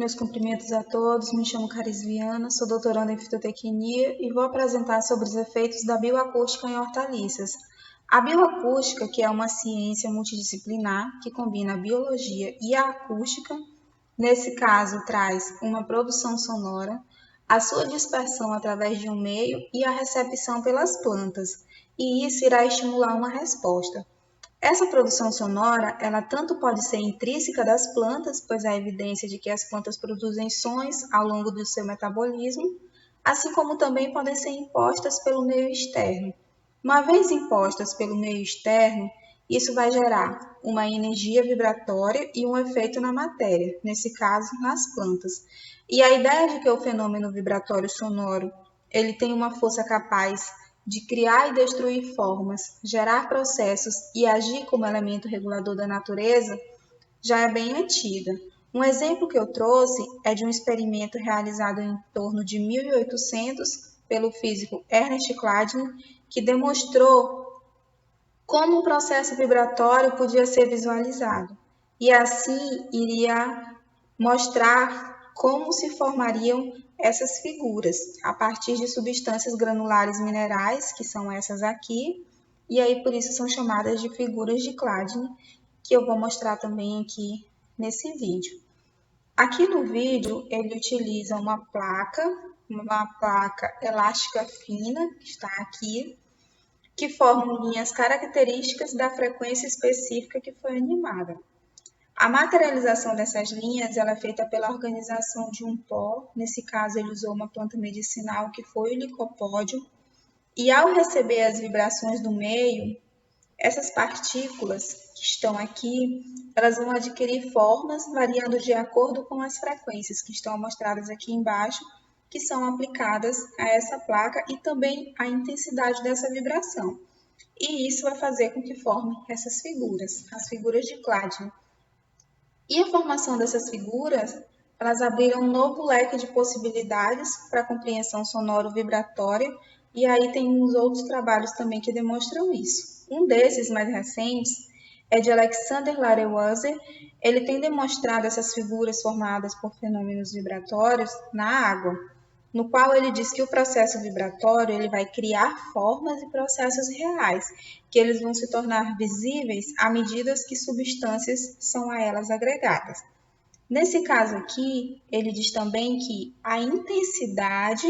Meus cumprimentos a todos, me chamo Caris Viana, sou doutoranda em fitotecnia e vou apresentar sobre os efeitos da bioacústica em hortaliças. A bioacústica, que é uma ciência multidisciplinar que combina a biologia e a acústica, nesse caso traz uma produção sonora, a sua dispersão através de um meio e a recepção pelas plantas, e isso irá estimular uma resposta. Essa produção sonora, ela tanto pode ser intrínseca das plantas, pois há evidência de que as plantas produzem sons ao longo do seu metabolismo, assim como também podem ser impostas pelo meio externo. Uma vez impostas pelo meio externo, isso vai gerar uma energia vibratória e um efeito na matéria, nesse caso, nas plantas. E a ideia de que o fenômeno vibratório sonoro, ele tem uma força capaz de criar e destruir formas, gerar processos e agir como elemento regulador da natureza, já é bem antiga. Um exemplo que eu trouxe é de um experimento realizado em torno de 1800 pelo físico Ernest Cladni, que demonstrou como o processo vibratório podia ser visualizado. E assim iria mostrar como se formariam essas figuras, a partir de substâncias granulares minerais, que são essas aqui, e aí por isso são chamadas de figuras de Cladni, que eu vou mostrar também aqui nesse vídeo. Aqui no vídeo ele utiliza uma placa elástica fina, que está aqui, que formam linhas características da frequência específica que foi animada. A materialização dessas linhas ela é feita pela organização de um pó, nesse caso ele usou uma planta medicinal que foi o licopódio, e ao receber as vibrações do meio, essas partículas que estão aqui, elas vão adquirir formas variando de acordo com as frequências que estão mostradas aqui embaixo, que são aplicadas a essa placa e também a intensidade dessa vibração. E isso vai fazer com que forme essas figuras, as figuras de Cladni. E a formação dessas figuras, elas abriram um novo leque de possibilidades para a compreensão sonoro-vibratória, e aí tem uns outros trabalhos também que demonstram isso. Um desses, mais recentes, é de Alexander Larewasser. Ele tem demonstrado essas figuras formadas por fenômenos vibratórios na água, no qual ele diz que o processo vibratório ele vai criar formas e processos reais, que eles vão se tornar visíveis à medida que substâncias são a elas agregadas. Nesse caso aqui, ele diz também que a intensidade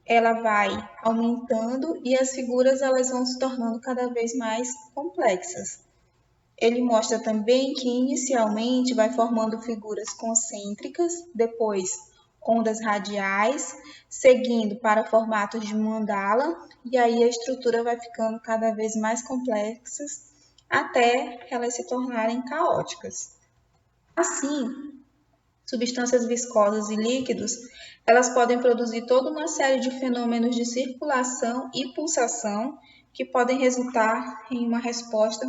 ela vai aumentando e as figuras elas vão se tornando cada vez mais complexas. Ele mostra também que inicialmente vai formando figuras concêntricas, depois ondas radiais, seguindo para formatos de mandala, e aí a estrutura vai ficando cada vez mais complexa até elas se tornarem caóticas. Assim, substâncias viscosas e líquidos, elas podem produzir toda uma série de fenômenos de circulação e pulsação que podem resultar em uma resposta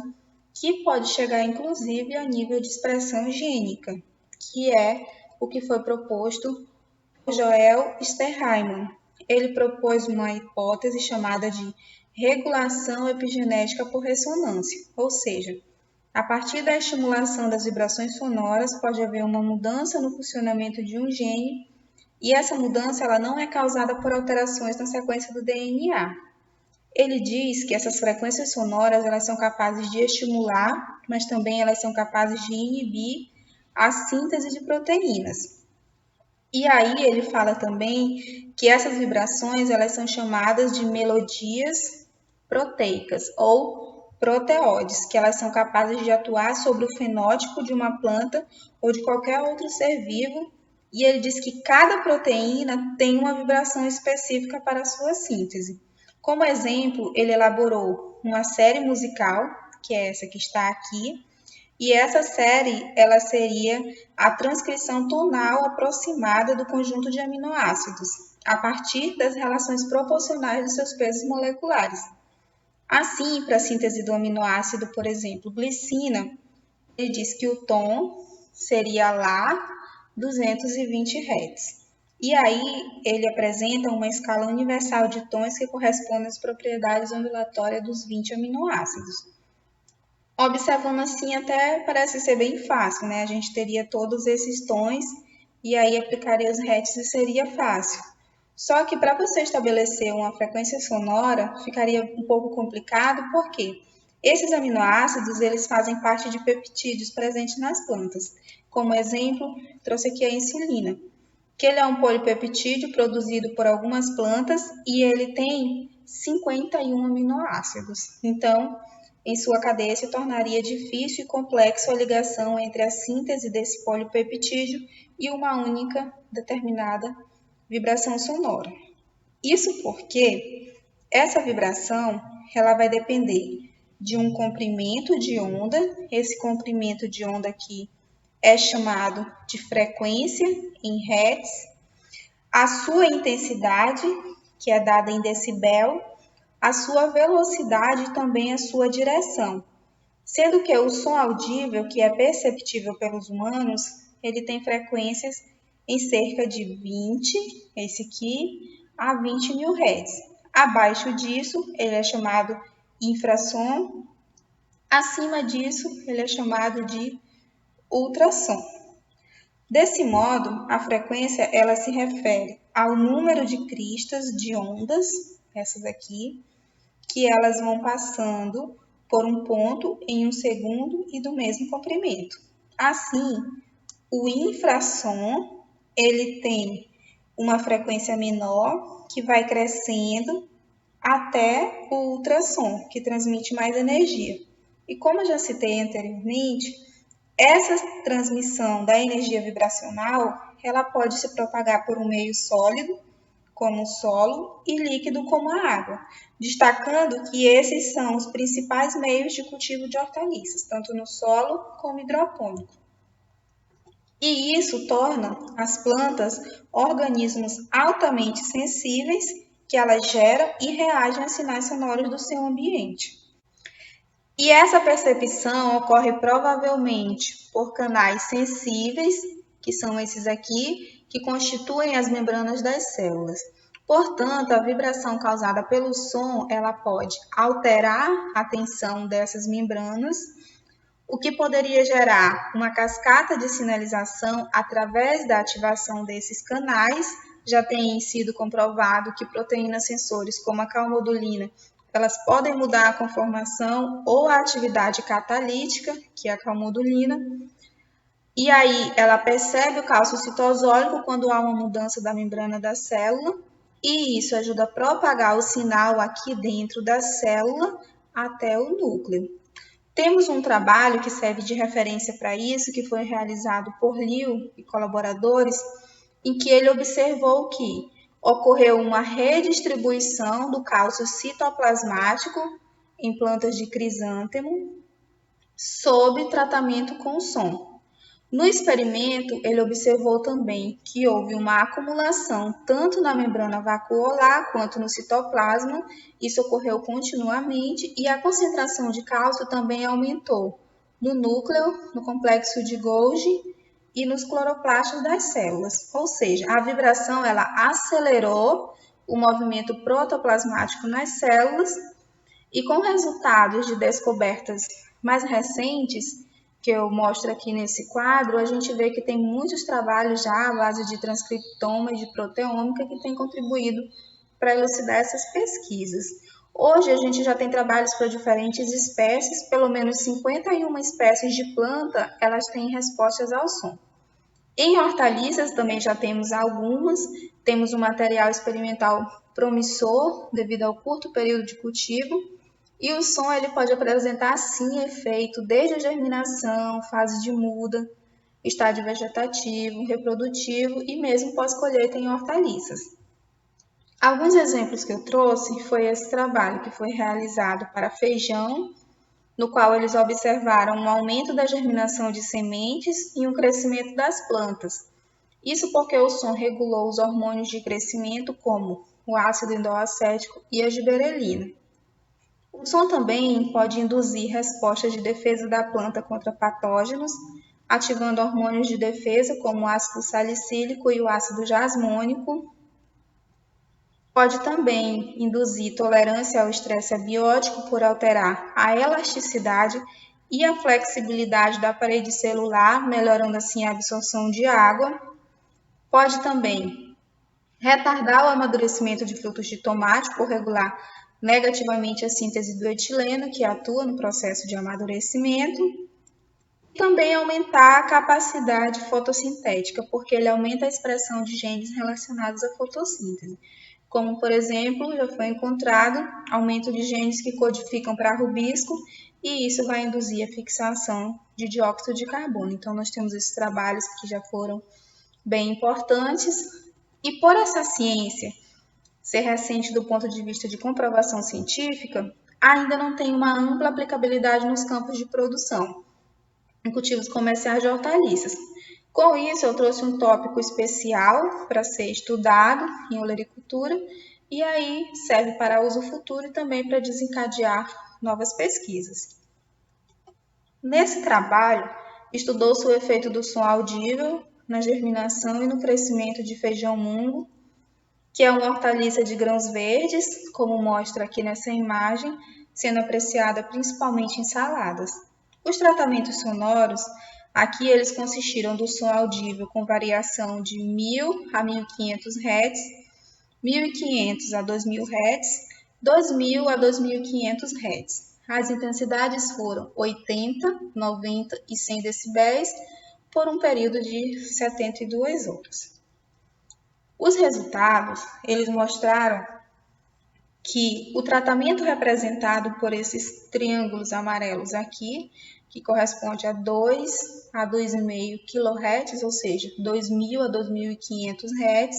que pode chegar inclusive a nível de expressão gênica, que é o que foi proposto por Joel Sterheiman. Ele propôs uma hipótese chamada de regulação epigenética por ressonância, ou seja, a partir da estimulação das vibrações sonoras pode haver uma mudança no funcionamento de um gene e essa mudança ela não é causada por alterações na sequência do DNA. Ele diz que essas frequências sonoras elas são capazes de estimular, mas também elas são capazes de inibir a síntese de proteínas. E aí ele fala também que essas vibrações elas são chamadas de melodias proteicas ou proteodes, que elas são capazes de atuar sobre o fenótipo de uma planta ou de qualquer outro ser vivo. E ele diz que cada proteína tem uma vibração específica para a sua síntese. Como exemplo, ele elaborou uma série musical, que é essa que está aqui, e essa série ela seria a transcrição tonal aproximada do conjunto de aminoácidos, a partir das relações proporcionais de seus pesos moleculares. Assim, para a síntese do aminoácido, por exemplo, glicina, ele diz que o tom seria Lá 220 Hz. E aí ele apresenta uma escala universal de tons que corresponde às propriedades ondulatórias dos 20 aminoácidos. Observando assim, até parece ser bem fácil, né? A gente teria todos esses tons e aí aplicaria os hertz e seria fácil. Só que para você estabelecer uma frequência sonora ficaria um pouco complicado, porque esses aminoácidos eles fazem parte de peptídeos presentes nas plantas. Como exemplo, trouxe aqui a insulina, que ele é um polipeptídeo produzido por algumas plantas e ele tem 51 aminoácidos. Então, em sua cadeia se tornaria difícil e complexo a ligação entre a síntese desse polipeptídeo e uma única determinada vibração sonora. Isso porque essa vibração ela vai depender de um comprimento de onda. Esse comprimento de onda aqui é chamado de frequência em hertz, a sua intensidade, que é dada em decibel, a sua velocidade e também a sua direção. Sendo que o som audível, que é perceptível pelos humanos, ele tem frequências em cerca de 20, esse aqui, a 20 mil Hz. Abaixo disso, ele é chamado infrassom. Acima disso, ele é chamado de ultrassom. Desse modo, a frequência ela se refere ao número de cristas de ondas, essas aqui, que elas vão passando por um ponto em um segundo e do mesmo comprimento. Assim, o infrassom ele tem uma frequência menor que vai crescendo até o ultrassom, que transmite mais energia. E como eu já citei anteriormente, essa transmissão da energia vibracional, ela pode se propagar por um meio sólido, como o solo, e líquido, como a água, destacando que esses são os principais meios de cultivo de hortaliças, tanto no solo como hidropônico. E isso torna as plantas organismos altamente sensíveis, que elas geram e reagem a sinais sonoros do seu ambiente. E essa percepção ocorre provavelmente por canais sensíveis, que são esses aqui, que constituem as membranas das células. Portanto, a vibração causada pelo som, ela pode alterar a tensão dessas membranas, o que poderia gerar uma cascata de sinalização através da ativação desses canais. Já tem sido comprovado que proteínas sensores como a calmodulina elas podem mudar a conformação ou a atividade catalítica, que é a calmodulina, e aí ela percebe o cálcio citosólico quando há uma mudança da membrana da célula, e isso ajuda a propagar o sinal aqui dentro da célula até o núcleo. Temos um trabalho que serve de referência para isso, que foi realizado por Liu e colaboradores, em que ele observou que ocorreu uma redistribuição do cálcio citoplasmático em plantas de crisântemo sob tratamento com som. No experimento, ele observou também que houve uma acumulação tanto na membrana vacuolar quanto no citoplasma. Isso ocorreu continuamente e a concentração de cálcio também aumentou no núcleo, no complexo de Golgi e nos cloroplastos das células. Ou seja, a vibração ela acelerou o movimento protoplasmático nas células e com resultados de descobertas mais recentes, que eu mostro aqui nesse quadro, a gente vê que tem muitos trabalhos já à base de transcriptoma e de proteômica que têm contribuído para elucidar essas pesquisas. Hoje a gente já tem trabalhos para diferentes espécies, pelo menos 51 espécies de planta, elas têm respostas ao som. Em hortaliças também já temos algumas, temos um material experimental promissor devido ao curto período de cultivo, e o som ele pode apresentar sim efeito desde a germinação, fase de muda, estágio vegetativo, reprodutivo e mesmo pós-colheita em hortaliças. Alguns exemplos que eu trouxe foi esse trabalho que foi realizado para feijão, no qual eles observaram um aumento da germinação de sementes e um crescimento das plantas. Isso porque o som regulou os hormônios de crescimento, como o ácido indolacético e a giberelina. O som também pode induzir respostas de defesa da planta contra patógenos, ativando hormônios de defesa, como o ácido salicílico e o ácido jasmônico. Pode também induzir tolerância ao estresse abiótico por alterar a elasticidade e a flexibilidade da parede celular, melhorando assim a absorção de água. Pode também retardar o amadurecimento de frutos de tomate por regular negativamente a síntese do etileno, que atua no processo de amadurecimento. Também aumentar a capacidade fotossintética, porque ele aumenta a expressão de genes relacionados à fotossíntese. Como, por exemplo, já foi encontrado aumento de genes que codificam para rubisco, e isso vai induzir a fixação de dióxido de carbono. Então, nós temos esses trabalhos que já foram bem importantes. E por essa ciência ser recente do ponto de vista de comprovação científica, ainda não tem uma ampla aplicabilidade nos campos de produção em cultivos comerciais de hortaliças. Com isso, eu trouxe um tópico especial para ser estudado em olericultura e aí serve para uso futuro e também para desencadear novas pesquisas. Nesse trabalho, estudou-se o efeito do som audível na germinação e no crescimento de feijão mungo, que é uma hortaliça de grãos verdes, como mostra aqui nessa imagem, sendo apreciada principalmente em saladas. Os tratamentos sonoros, aqui eles consistiram do som audível com variação de 1.000 a 1.500 Hz, 1.500 a 2.000 Hz, 2.000 a 2.500 Hz. As intensidades foram 80, 90 e 100 decibéis por um período de 72 horas. Os resultados, eles mostraram que o tratamento representado por esses triângulos amarelos aqui, que corresponde a 2 a 2,5 kHz, ou seja, 2.000 a 2.500 Hz,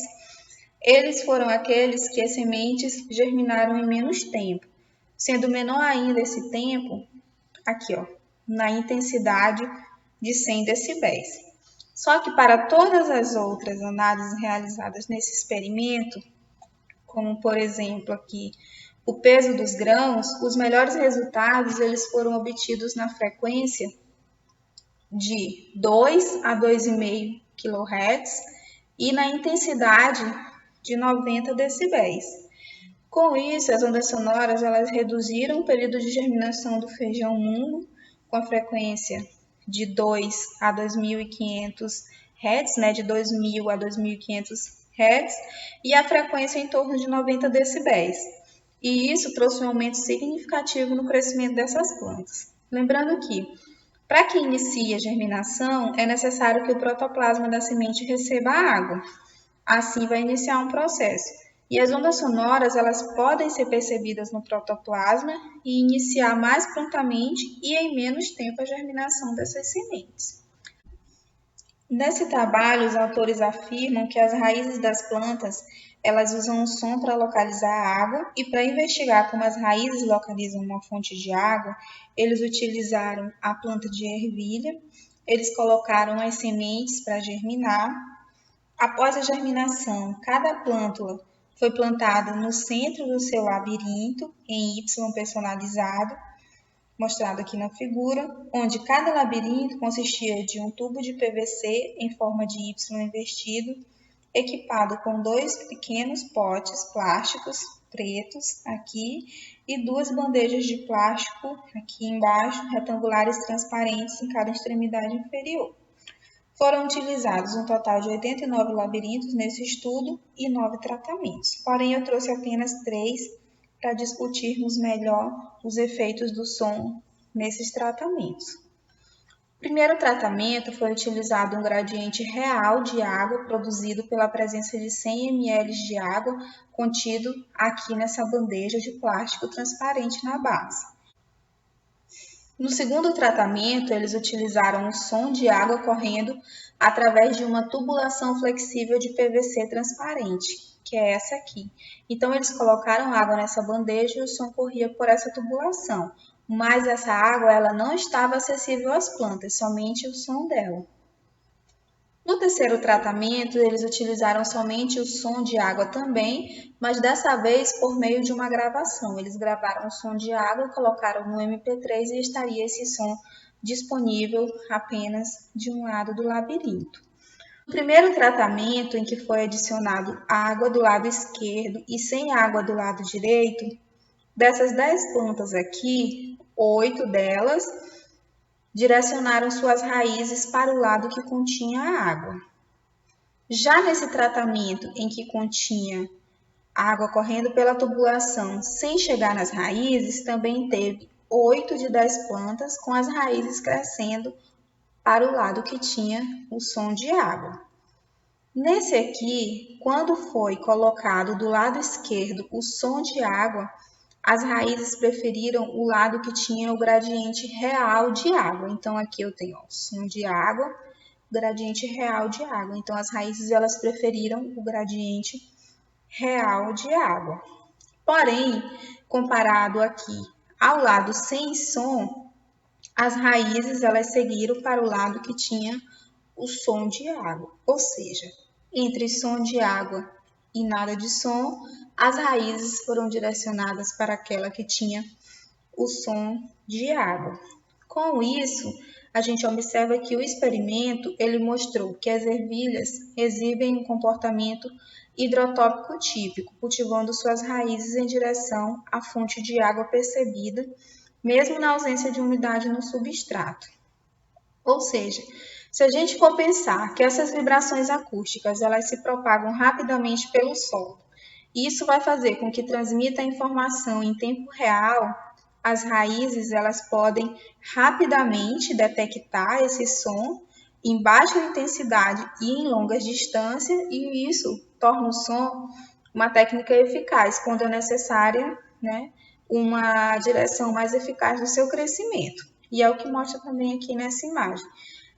eles foram aqueles que as sementes germinaram em menos tempo, sendo menor ainda esse tempo, aqui ó, na intensidade de 100 decibéis. Só que para todas as outras análises realizadas nesse experimento, como por exemplo aqui o peso dos grãos, os melhores resultados eles foram obtidos na frequência de 2 a 2,5 kHz e na intensidade de 90 decibéis. Com isso, as ondas sonoras elas reduziram o período de germinação do feijão mungo com a frequência de 2 a 2.500 Hz, né, de 2.000 a 2.500 Hz, e a frequência em torno de 90 decibéis. E isso trouxe um aumento significativo no crescimento dessas plantas. Lembrando que, para que inicie a germinação, é necessário que o protoplasma da semente receba água. Assim vai iniciar um processo. E as ondas sonoras, elas podem ser percebidas no protoplasma e iniciar mais prontamente e em menos tempo a germinação dessas sementes. Nesse trabalho, os autores afirmam que as raízes das plantas, elas usam o som para localizar a água e para investigar como as raízes localizam uma fonte de água, eles utilizaram a planta de ervilha, eles colocaram as sementes para germinar. Após a germinação, cada plântula foi plantada no centro do seu labirinto, em Y personalizado, mostrado aqui na figura, onde cada labirinto consistia de um tubo de PVC em forma de Y invertido, equipado com 2 pequenos potes plásticos pretos aqui e 2 bandejas de plástico aqui embaixo, retangulares transparentes em cada extremidade inferior. Foram utilizados um total de 89 labirintos nesse estudo e 9 tratamentos. Porém, eu trouxe apenas 3 para discutirmos melhor os efeitos do som nesses tratamentos. O primeiro tratamento foi utilizado um gradiente real de água produzido pela presença de 100 ml de água contido aqui nessa bandeja de plástico transparente na base. No segundo tratamento, eles utilizaram o som de água correndo através de uma tubulação flexível de PVC transparente, que é essa aqui. Então, eles colocaram água nessa bandeja e o som corria por essa tubulação. Mas essa água ela não estava acessível às plantas, somente o som dela. No terceiro tratamento, eles utilizaram somente o som de água também, mas dessa vez por meio de uma gravação. Eles gravaram o som de água, colocaram no MP3 e estaria esse som disponível apenas de um lado do labirinto. No primeiro tratamento, em que foi adicionado água do lado esquerdo e sem água do lado direito, dessas 10 plantas aqui, 8 delas direcionaram suas raízes para o lado que continha a água. Já nesse tratamento em que continha água correndo pela tubulação sem chegar nas raízes, também teve 8 de 10 plantas com as raízes crescendo para o lado que tinha o som de água. Nesse aqui, quando foi colocado do lado esquerdo o som de água, as raízes preferiram o lado que tinha o gradiente real de água. Então aqui eu tenho som de água, gradiente real de água. Então as raízes elas preferiram o gradiente real de água. Porém, comparado aqui ao lado sem som, as raízes elas seguiram para o lado que tinha o som de água, ou seja, entre som de água e nada de som, as raízes foram direcionadas para aquela que tinha o som de água. Com isso, a gente observa que o experimento ele mostrou que as ervilhas exibem um comportamento hidrotópico típico, cultivando suas raízes em direção à fonte de água percebida, mesmo na ausência de umidade no substrato. Ou seja, se a gente for pensar que essas vibrações acústicas elas se propagam rapidamente pelo solo, e isso vai fazer com que transmita a informação em tempo real, as raízes elas podem rapidamente detectar esse som em baixa intensidade e em longas distâncias, e isso torna o som uma técnica eficaz quando é necessária, uma direção mais eficaz do seu crescimento. E é o que mostra também aqui nessa imagem.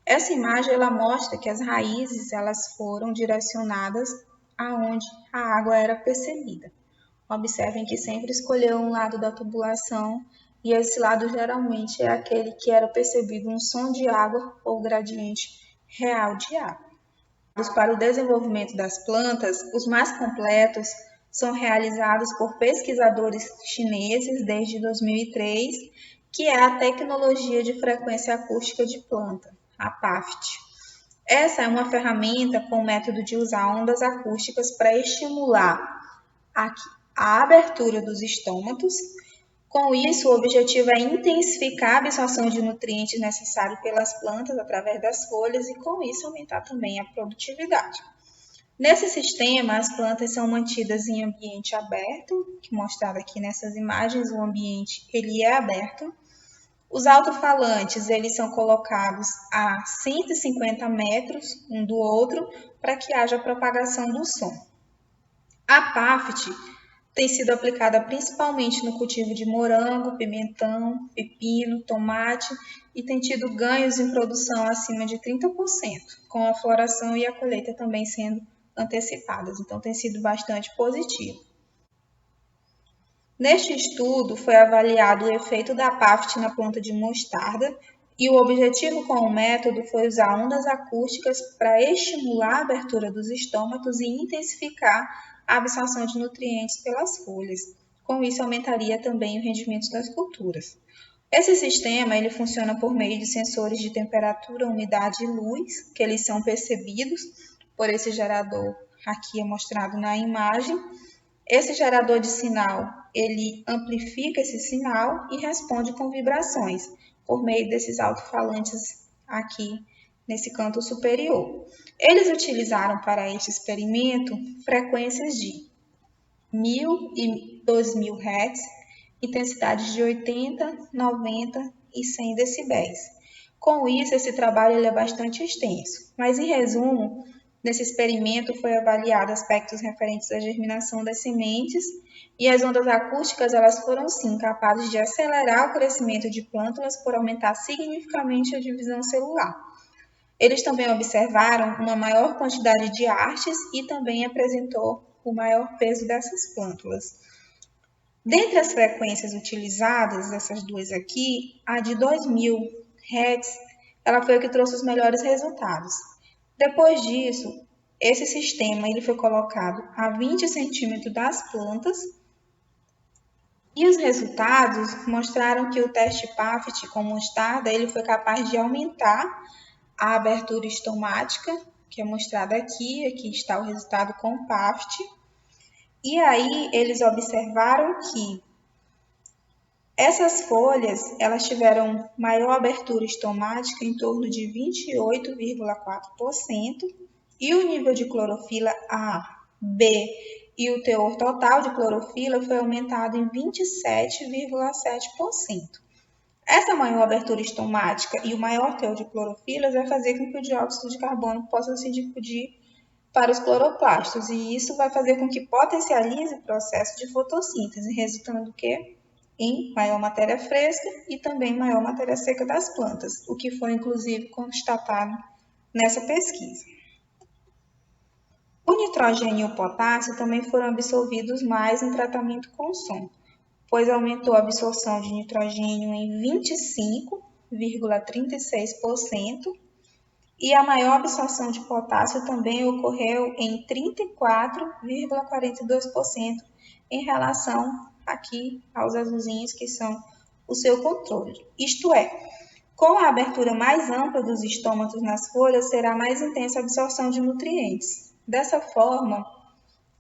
Essa imagem ela mostra que as raízes elas foram direcionadas aonde a água era percebida. Observem que sempre escolheu um lado da tubulação e esse lado geralmente é aquele que era percebido um som de água ou gradiente real de água. Para o desenvolvimento das plantas, os mais completos são realizados por pesquisadores chineses desde 2003, que é a tecnologia de frequência acústica de planta, a PAFT. Essa é uma ferramenta com o método de usar ondas acústicas para estimular a abertura dos estômatos. Com isso, o objetivo é intensificar a absorção de nutrientes necessários pelas plantas através das folhas e, com isso, aumentar também a produtividade. Nesse sistema, as plantas são mantidas em ambiente aberto, que mostrado aqui nessas imagens, o ambiente ele é aberto. Os alto-falantes eles são colocados a 150 metros um do outro para que haja propagação do som. A PAFT tem sido aplicada principalmente no cultivo de morango, pimentão, pepino, tomate e tem tido ganhos em produção acima de 30%, com a floração e a colheita também sendo antecipadas. Então tem sido bastante positivo. Neste estudo, foi avaliado o efeito da PAFT na planta de mostarda e o objetivo com o método foi usar ondas acústicas para estimular a abertura dos estômatos e intensificar a absorção de nutrientes pelas folhas. Com isso, aumentaria também o rendimento das culturas. Esse sistema ele funciona por meio de sensores de temperatura, umidade e luz, que eles são percebidos por esse gerador aqui mostrado na imagem. Esse gerador de sinal, ele amplifica esse sinal e responde com vibrações por meio desses alto-falantes aqui nesse canto superior. Eles utilizaram para este experimento frequências de 1000 e 2000 Hz, intensidades de 80, 90 e 100 decibéis. Com isso, esse trabalho ele é bastante extenso, mas em resumo, nesse experimento foi avaliado aspectos referentes à germinação das sementes e as ondas acústicas elas foram sim capazes de acelerar o crescimento de plântulas por aumentar significativamente a divisão celular. Eles também observaram uma maior quantidade de hastes e também apresentou o maior peso dessas plântulas. Dentre as frequências utilizadas, essas duas aqui, a de 2000 Hz, ela foi a que trouxe os melhores resultados. Depois disso, esse sistema ele foi colocado a 20 centímetros das plantas e os resultados mostraram que o teste PAFT com mostarda ele foi capaz de aumentar a abertura estomática, que é mostrada aqui está o resultado com PAFT. E aí eles observaram que essas folhas elas tiveram maior abertura estomática em torno de 28,4%, e o nível de clorofila A, B e o teor total de clorofila foi aumentado em 27,7%. Essa maior abertura estomática e o maior teor de clorofilas vai fazer com que o dióxido de carbono possa se difundir para os cloroplastos, e isso vai fazer com que potencialize o processo de fotossíntese, resultando em maior matéria fresca e também maior matéria seca das plantas, o que foi inclusive constatado nessa pesquisa. O nitrogênio e o potássio também foram absorvidos mais no tratamento com som, pois aumentou a absorção de nitrogênio em 25,36% e a maior absorção de potássio também ocorreu em 34,42% em relação aqui aos azulzinhos que são o seu controle. Isto é, com a abertura mais ampla dos estômatos nas folhas, será mais intensa a absorção de nutrientes. Dessa forma,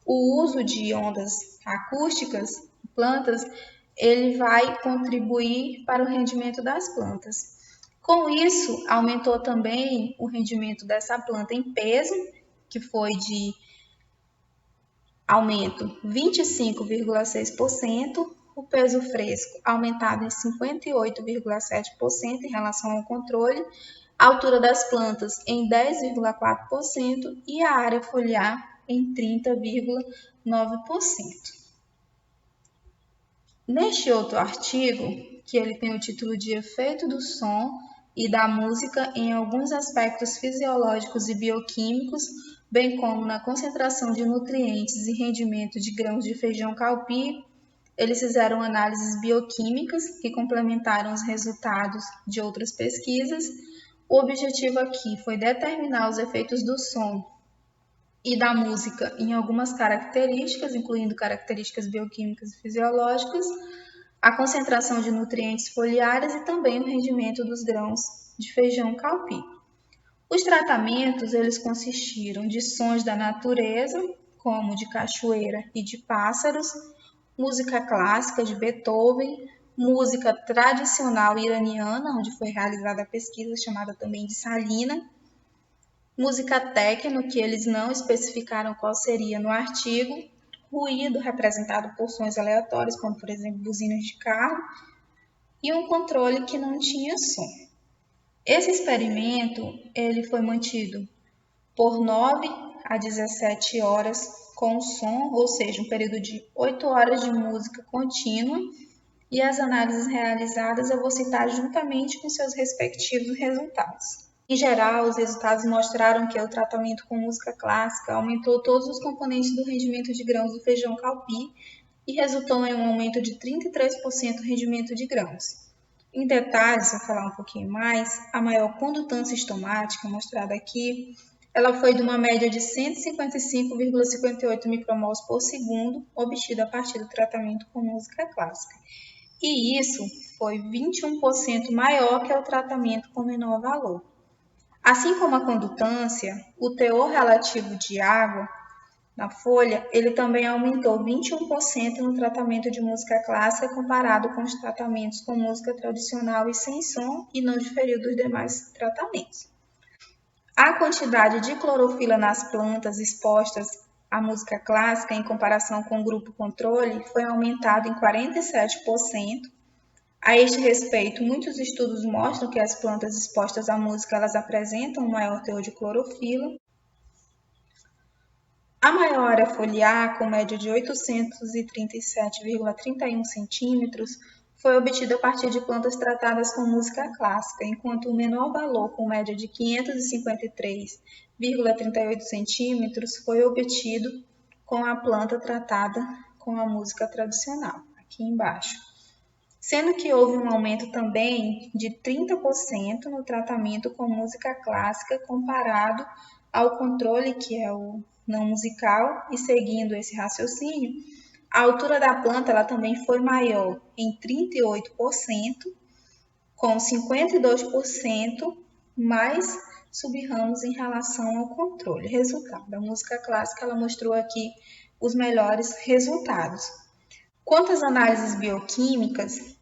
o uso de ondas acústicas em plantas, ele vai contribuir para o rendimento das plantas. Com isso, aumentou também o rendimento dessa planta em peso, que foi de aumento 25,6%, o peso fresco aumentado em 58,7% em relação ao controle, a altura das plantas em 10,4% e a área foliar em 30,9%. Neste outro artigo, que ele tem o título de Efeito do som e da música em alguns aspectos fisiológicos e bioquímicos, bem como na concentração de nutrientes e rendimento de grãos de feijão calpi, eles fizeram análises bioquímicas que complementaram os resultados de outras pesquisas. O objetivo aqui foi determinar os efeitos do som e da música em algumas características, incluindo características bioquímicas e fisiológicas, a concentração de nutrientes foliares e também o rendimento dos grãos de feijão calpi. Os tratamentos, eles consistiram de sons da natureza, como de cachoeira e de pássaros, música clássica de Beethoven, música tradicional iraniana, onde foi realizada a pesquisa chamada também de Salina, música techno, que eles não especificaram qual seria no artigo, ruído representado por sons aleatórios, como por exemplo buzinas de carro, e um controle que não tinha som. Esse experimento ele foi mantido por 9 a 17 horas com som, ou seja, um período de 8 horas de música contínua, e as análises realizadas eu vou citar juntamente com seus respectivos resultados. Em geral, os resultados mostraram que o tratamento com música clássica aumentou todos os componentes do rendimento de grãos do feijão calpi e resultou em um aumento de 33% do rendimento de grãos. Em detalhes, vou falar um pouquinho mais, a maior condutância estomática mostrada aqui, ela foi de uma média de 155,58 micromols por segundo, obtida a partir do tratamento com música clássica. E isso foi 21% maior que o tratamento com menor valor. Assim como a condutância, o teor relativo de água na folha, ele também aumentou 21% no tratamento de música clássica comparado com os tratamentos com música tradicional e sem som e não diferiu dos demais tratamentos. A quantidade de clorofila nas plantas expostas à música clássica em comparação com o grupo controle foi aumentada em 47%. A este respeito, muitos estudos mostram que as plantas expostas à música elas apresentam um maior teor de clorofila. A maior área foliar, com média de 837,31 centímetros, foi obtida a partir de plantas tratadas com música clássica, enquanto o menor valor, com média de 553,38 centímetros, foi obtido com a planta tratada com a música tradicional, aqui embaixo. Sendo que houve um aumento também de 30% no tratamento com música clássica comparado ao controle, que é o não musical, e seguindo esse raciocínio, a altura da planta ela também foi maior em 38%, com 52% mais sub-ramos em relação ao controle. Resultado, a música clássica ela mostrou aqui os melhores resultados. Quanto às análises bioquímicas,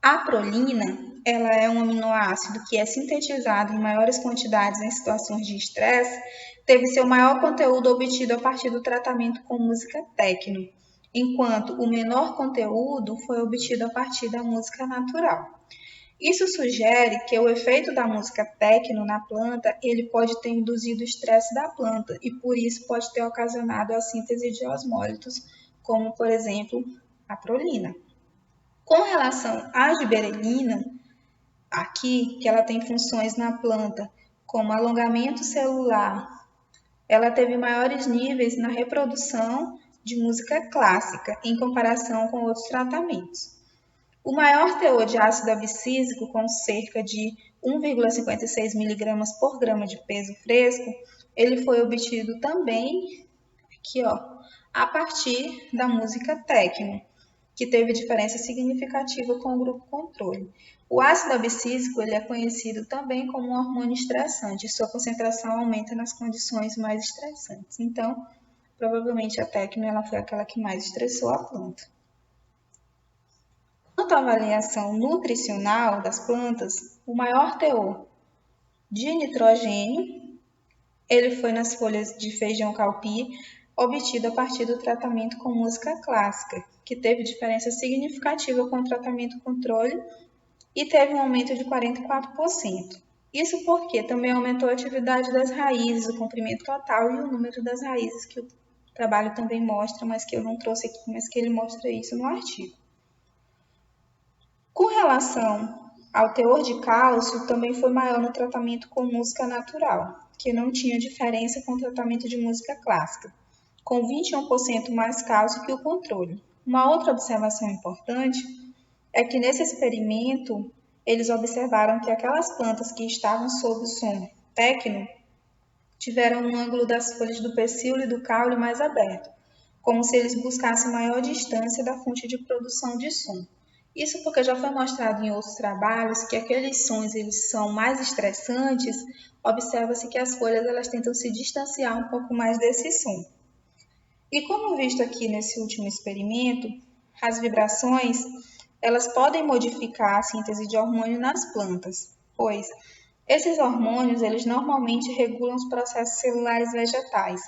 a prolina ela é um aminoácido que é sintetizado em maiores quantidades em situações de estresse, teve seu maior conteúdo obtido a partir do tratamento com música techno, enquanto o menor conteúdo foi obtido a partir da música natural. Isso sugere que o efeito da música techno na planta ele pode ter induzido o estresse da planta e por isso pode ter ocasionado a síntese de osmólitos, como por exemplo a prolina. Com relação à giberelina, aqui que ela tem funções na planta como alongamento celular, ela teve maiores níveis na reprodução de música clássica em comparação com outros tratamentos. O maior teor de ácido abscísico, com cerca de 1,56 mg por grama de peso fresco, ele foi obtido também aqui, a partir da música techno, que teve diferença significativa com o grupo controle. O ácido abscísico ele é conhecido também como um hormônio estressante, e sua concentração aumenta nas condições mais estressantes. Então, provavelmente a techno ela foi aquela que mais estressou a planta. Quanto à avaliação nutricional das plantas, o maior teor de nitrogênio ele foi nas folhas de feijão calpi, obtido a partir do tratamento com música clássica, que teve diferença significativa com o tratamento controle e teve um aumento de 44%. Isso porque também aumentou a atividade das raízes, o comprimento total e o número das raízes, que o trabalho também mostra, mas que eu não trouxe aqui, mas que ele mostra isso no artigo. Com relação ao teor de cálcio, também foi maior no tratamento com música natural, que não tinha diferença com o tratamento de música clássica, com 21% mais cálcio que o controle. Uma outra observação importante é que nesse experimento eles observaram que aquelas plantas que estavam sob o som techno tiveram um ângulo das folhas do pecíolo e do caule mais aberto, como se eles buscassem maior distância da fonte de produção de som. Isso porque já foi mostrado em outros trabalhos que aqueles sons eles são mais estressantes, observa-se que as folhas elas tentam se distanciar um pouco mais desse som. E como visto aqui nesse último experimento, as vibrações elas podem modificar a síntese de hormônio nas plantas, pois esses hormônios eles normalmente regulam os processos celulares vegetais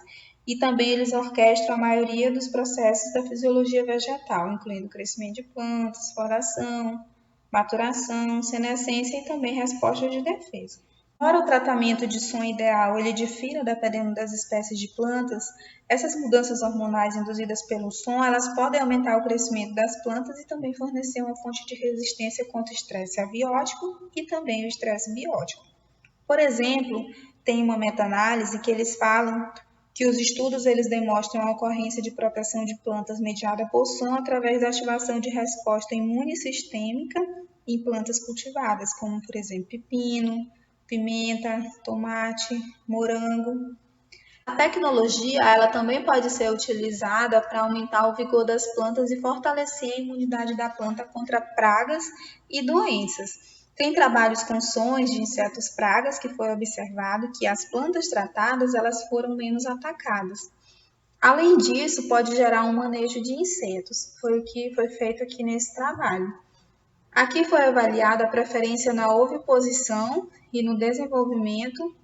e também eles orquestram a maioria dos processos da fisiologia vegetal, incluindo o crescimento de plantas, floração, maturação, senescência e também resposta de defesa. Embora o tratamento de som ideal ele difira dependendo das espécies de plantas, essas mudanças hormonais induzidas pelo som, elas podem aumentar o crescimento das plantas e também fornecer uma fonte de resistência contra o estresse abiótico e também o estresse biótico. Por exemplo, tem uma meta-análise que eles falam que os estudos eles demonstram a ocorrência de proteção de plantas mediada por som através da ativação de resposta imune sistêmica em plantas cultivadas, como por exemplo pepino, pimenta, tomate, morango. A tecnologia ela também pode ser utilizada para aumentar o vigor das plantas e fortalecer a imunidade da planta contra pragas e doenças. Tem trabalhos com sons de insetos pragas que foi observado que as plantas tratadas elas foram menos atacadas. Além disso, pode gerar um manejo de insetos. Foi o que foi feito aqui nesse trabalho. Aqui foi avaliada a preferência na oviposição e no desenvolvimento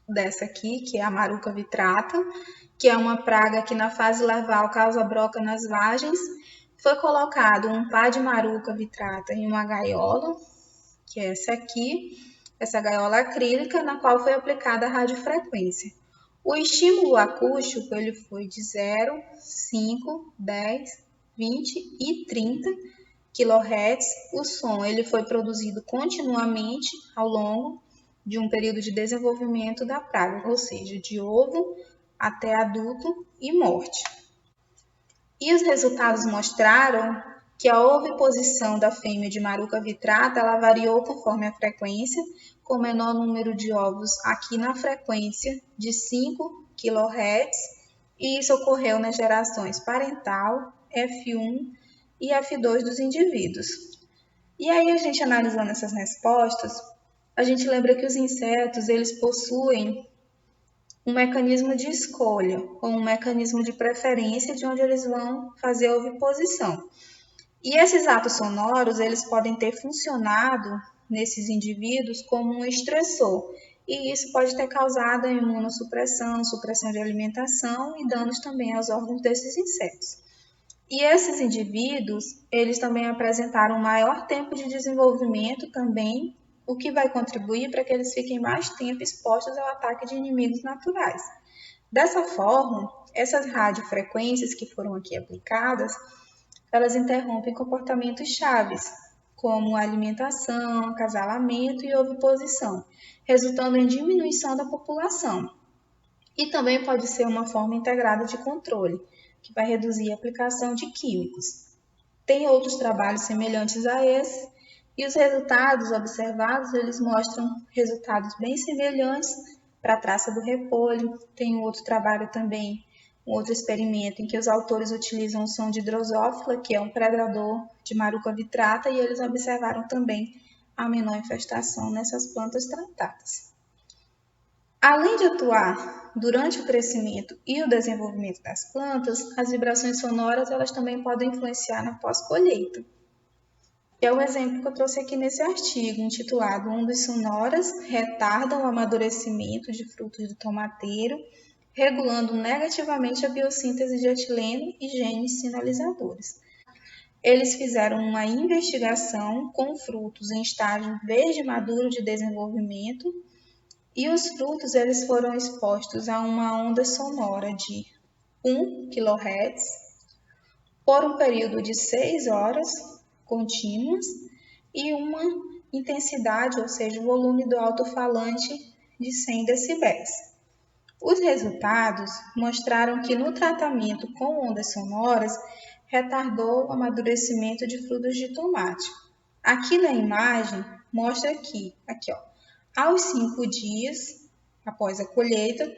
dessa aqui, que é a maruca vitrata, que é uma praga que na fase larval causa broca nas vagens. Foi colocado um par de maruca vitrata em uma gaiola, que é essa aqui, essa gaiola acrílica, na qual foi aplicada a radiofrequência. O estímulo acústico ele foi de 0, 5, 10, 20 e 30 kHz. O som ele foi produzido continuamente ao longo de um período de desenvolvimento da praga, ou seja, de ovo até adulto e morte. E os resultados mostraram que a oviposição da fêmea de maruca vitrata ela variou conforme a frequência, com menor número de ovos aqui na frequência de 5 kHz, e isso ocorreu nas gerações parental, F1 e F2 dos indivíduos. E aí, a gente analisando essas respostas, a gente lembra que os insetos eles possuem um mecanismo de escolha, ou um mecanismo de preferência de onde eles vão fazer a oviposição. E esses atos sonoros, eles podem ter funcionado nesses indivíduos como um estressor, e isso pode ter causado a imunossupressão, supressão de alimentação e danos também aos órgãos desses insetos. E esses indivíduos, eles também apresentaram um maior tempo de desenvolvimento também, o que vai contribuir para que eles fiquem mais tempo expostos ao ataque de inimigos naturais. Dessa forma, essas radiofrequências que foram aqui aplicadas, elas interrompem comportamentos chaves, como alimentação, acasalamento e oviposição, resultando em diminuição da população. E também pode ser uma forma integrada de controle, que vai reduzir a aplicação de químicos. Tem outros trabalhos semelhantes a esse, e os resultados observados, eles mostram resultados bem semelhantes para a traça do repolho. Tem outro trabalho também, um outro experimento, em que os autores utilizam o som de drosófila, que é um predador de maruca vitrata, e eles observaram também a menor infestação nessas plantas tratadas. Além de atuar durante o crescimento e o desenvolvimento das plantas, as vibrações sonoras elas também podem influenciar na pós-colheita. É o exemplo que eu trouxe aqui nesse artigo, intitulado Ondas sonoras retardam o amadurecimento de frutos do tomateiro, regulando negativamente a biossíntese de etileno e genes sinalizadores. Eles fizeram uma investigação com frutos em estágio verde maduro de desenvolvimento, e os frutos eles foram expostos a uma onda sonora de 1 kHz por um período de 6 horas contínuas e uma intensidade, ou seja, o volume do alto-falante de 100 decibéis. Os resultados mostraram que no tratamento com ondas sonoras retardou o amadurecimento de frutos de tomate. Aqui na imagem mostra aqui ó, aos 5 dias após a colheita,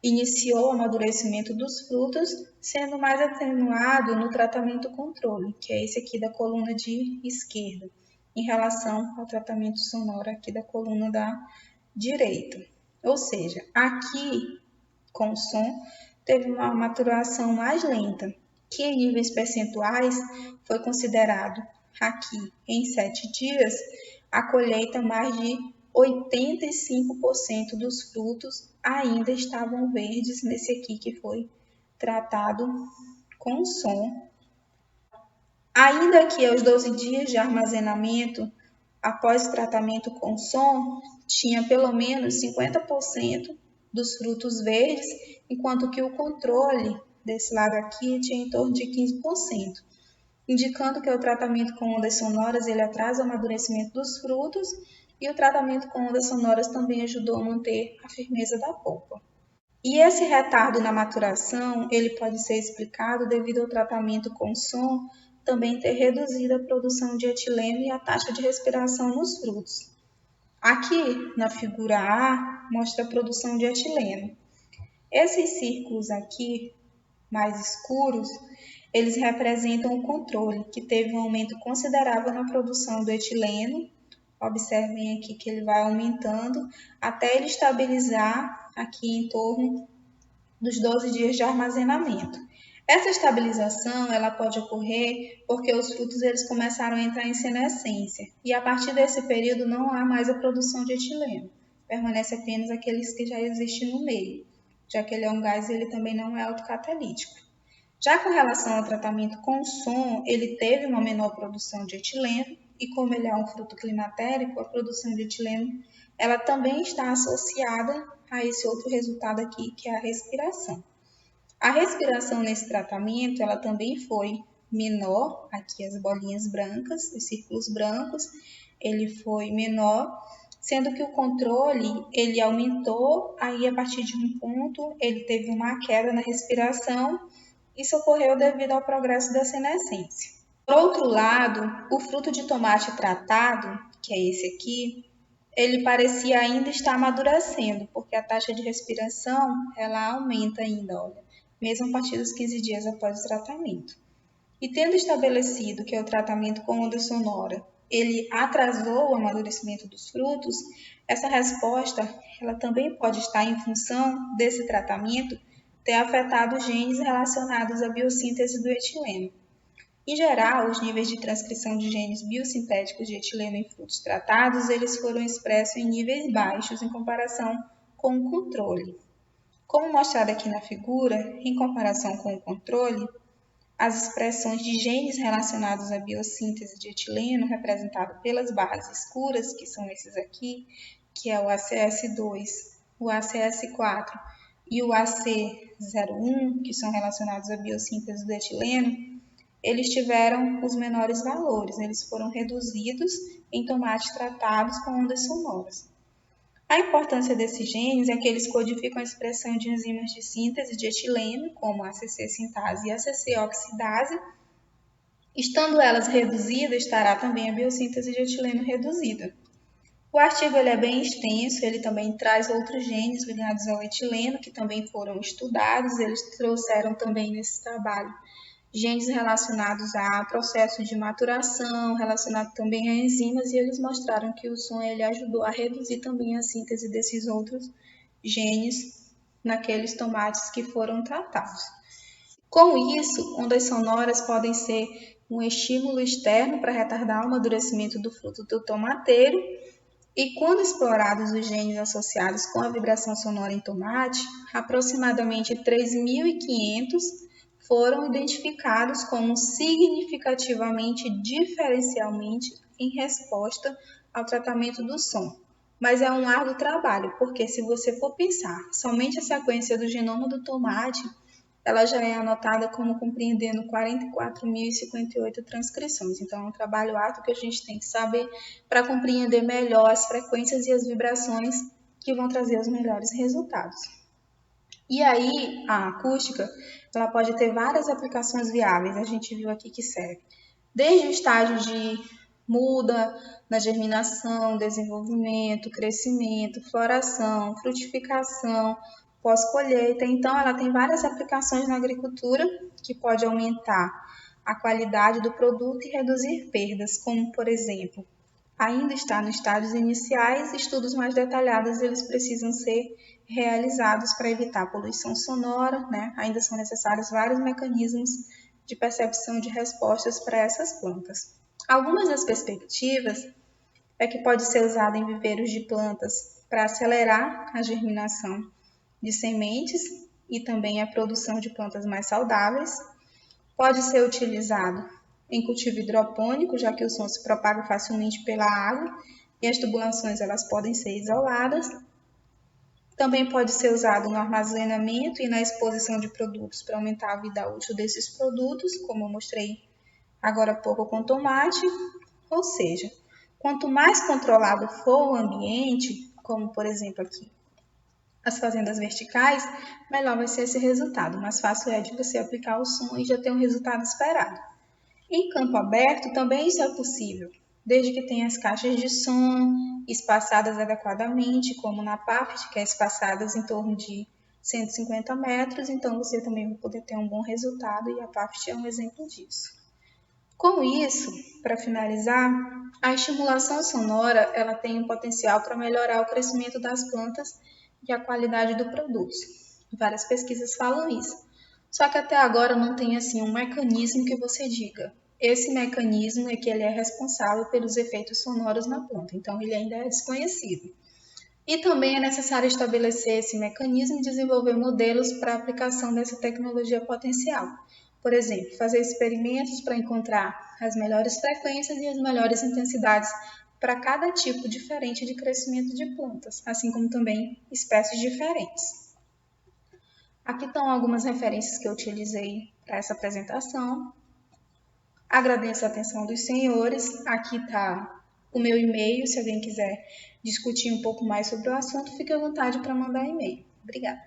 iniciou o amadurecimento dos frutos, sendo mais atenuado no tratamento controle, que é esse aqui da coluna de esquerda, em relação ao tratamento sonoro aqui da coluna da direita. Ou seja, aqui com o som teve uma maturação mais lenta, que em níveis percentuais foi considerado aqui em 7 dias a colheita mais de 85% dos frutos ainda estavam verdes nesse aqui que foi tratado com som. Ainda que aos 12 dias de armazenamento, após o tratamento com som, tinha pelo menos 50% dos frutos verdes, enquanto que o controle desse lado aqui tinha em torno de 15%, indicando que o tratamento com ondas sonoras ele atrasa o amadurecimento dos frutos, e o tratamento com ondas sonoras também ajudou a manter a firmeza da polpa. E esse retardo na maturação, ele pode ser explicado devido ao tratamento com som também ter reduzido a produção de etileno e a taxa de respiração nos frutos. Aqui, na figura A, mostra a produção de etileno. Esses círculos aqui, mais escuros, eles representam o controle, que teve um aumento considerável na produção do etileno. Observem aqui que ele vai aumentando até ele estabilizar aqui em torno dos 12 dias de armazenamento. Essa estabilização ela pode ocorrer porque os frutos eles começaram a entrar em senescência e a partir desse período não há mais a produção de etileno, permanece apenas aqueles que já existem no meio, já que ele é um gás e ele também não é autocatalítico. Já com relação ao tratamento com som, ele teve uma menor produção de etileno, e como ele é um fruto climatérico, a produção de etileno ela também está associada a esse outro resultado aqui, que é a respiração. A respiração nesse tratamento ela também foi menor, aqui as bolinhas brancas, os círculos brancos, ele foi menor, sendo que o controle ele aumentou, aí a partir de um ponto ele teve uma queda na respiração. Isso ocorreu devido ao progresso da senescência. Por outro lado, o fruto de tomate tratado, que é esse aqui, ele parecia ainda estar amadurecendo, porque a taxa de respiração ela aumenta ainda, olha, mesmo a partir dos 15 dias após o tratamento. E tendo estabelecido que o tratamento com onda sonora ele atrasou o amadurecimento dos frutos, essa resposta ela também pode estar em função desse tratamento ter afetado genes relacionados à biossíntese do etileno. Em geral, os níveis de transcrição de genes biosintéticos de etileno em frutos tratados, eles foram expressos em níveis baixos em comparação com o controle. Como mostrado aqui na figura, em comparação com o controle, as expressões de genes relacionados à biossíntese de etileno, representado pelas barras escuras, que são esses aqui, que é o ACS2, o ACS4 e o AC01, que são relacionados à biossíntese do etileno, eles tiveram os menores valores, eles foram reduzidos em tomates tratados com ondas sonoras. A importância desses genes é que eles codificam a expressão de enzimas de síntese de etileno, como a ACC-sintase e a ACC-oxidase. Estando elas reduzidas, estará também a biossíntese de etileno reduzida. O artigo ele é bem extenso, ele também traz outros genes ligados ao etileno, que também foram estudados, eles trouxeram também nesse trabalho genes relacionados a processos de maturação, relacionados também a enzimas, e eles mostraram que o som ele ajudou a reduzir também a síntese desses outros genes naqueles tomates que foram tratados. Com isso, ondas sonoras podem ser um estímulo externo para retardar o amadurecimento do fruto do tomateiro, e quando explorados os genes associados com a vibração sonora em tomate, aproximadamente 3.500 foram identificados como significativamente diferencialmente em resposta ao tratamento do som. Mas é um árduo trabalho, porque se você for pensar, somente a sequência do genoma do tomate, ela já é anotada como compreendendo 44.058 transcrições. Então, é um trabalho árduo que a gente tem que saber para compreender melhor as frequências e as vibrações que vão trazer os melhores resultados. E aí, a acústica, ela pode ter várias aplicações viáveis, a gente viu aqui que serve. Desde o estágio de muda na germinação, desenvolvimento, crescimento, floração, frutificação, pós-colheita. Então, ela tem várias aplicações na agricultura que pode aumentar a qualidade do produto e reduzir perdas, como, por exemplo, ainda está nos estágios iniciais, estudos mais detalhados eles precisam ser realizados para evitar poluição sonora, né? Ainda são necessários vários mecanismos de percepção de respostas para essas plantas. Algumas das perspectivas é que pode ser usado em viveiros de plantas para acelerar a germinação de sementes e também a produção de plantas mais saudáveis. Pode ser utilizado em cultivo hidropônico, já que o som se propaga facilmente pela água e as tubulações elas podem ser isoladas. Também pode ser usado no armazenamento e na exposição de produtos para aumentar a vida útil desses produtos, como eu mostrei agora há pouco com tomate. Ou seja, quanto mais controlado for o ambiente, como por exemplo aqui as fazendas verticais, melhor vai ser esse resultado. Mais fácil é de você aplicar o som e já ter um resultado esperado. Em campo aberto também isso é possível, desde que tenha as caixas de som espaçadas adequadamente, como na PAFT, que é espaçadas em torno de 150 metros, então você também vai poder ter um bom resultado e a PAFT é um exemplo disso. Com isso, para finalizar, a estimulação sonora ela tem um potencial para melhorar o crescimento das plantas e a qualidade do produto. Várias pesquisas falam isso. Só que até agora não tem assim um mecanismo que você diga, esse mecanismo é que ele é responsável pelos efeitos sonoros na planta, então ele ainda é desconhecido. E também é necessário estabelecer esse mecanismo e desenvolver modelos para a aplicação dessa tecnologia potencial. Por exemplo, fazer experimentos para encontrar as melhores frequências e as melhores intensidades para cada tipo diferente de crescimento de plantas, assim como também espécies diferentes. Aqui estão algumas referências que eu utilizei para essa apresentação. Agradeço a atenção dos senhores. Aqui está o meu e-mail. Se alguém quiser discutir um pouco mais sobre o assunto, fique à vontade para mandar e-mail. Obrigada.